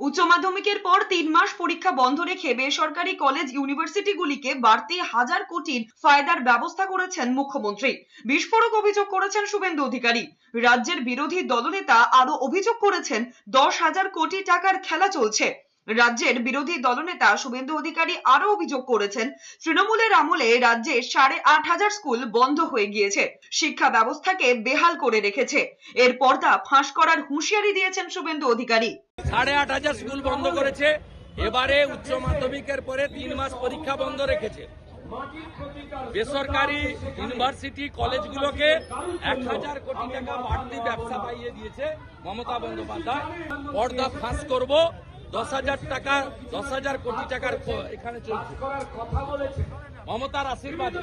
উচ্চ মাধ্যমিকের পর 3 মাস পরীক্ষা বন্ধ রেখে বেসরকারি কলেজ ইউনিভার্সিটিগুলিকে বাড়তি হাজার কোটির ফায়দার ব্যবস্থা করেছেন মুখ্যমন্ত্রী। বিস্ফোরক অভিযোগ করেছেন শুভেন্দু অধিকারী। রাজ্যের বিরোধী দলনেতা আরো অভিযোগ করেছেন 10,000 কোটি টাকার খেলা চলছে। রাজ্যের বিরোধী দলনেতা শুভেন্দু অধিকারী আরো অভিযোগ করেছেন, তৃণমূলের আমলে রাজ্যে 8,500 স্কুল বন্ধ হয়ে গিয়েছে, শিক্ষা ব্যবস্থাকে বেহাল করে রেখেছে। এর পর্দা ফাঁস করার হুঁশিয়ারি দিয়েছেন শুভেন্দু অধিকারী। 8,500 স্কুল বন্ধ করেছে, এবারে উচ্চ মাধ্যমিকের পরে 3 মাস পরীক্ষা বন্ধ রেখেছে। বেসরকারি ইউনিভার্সিটি কলেজগুলোকে 1,000 কোটি টাকা বাড়তি ব্যবসা পাইয়ে দিয়েছে মমতা বন্দ্যোপাধ্যায়। পর্দা ফাঁস করব, 10,000 কোটি টাকার এখানে চলছে মমতার আশীর্বাদে।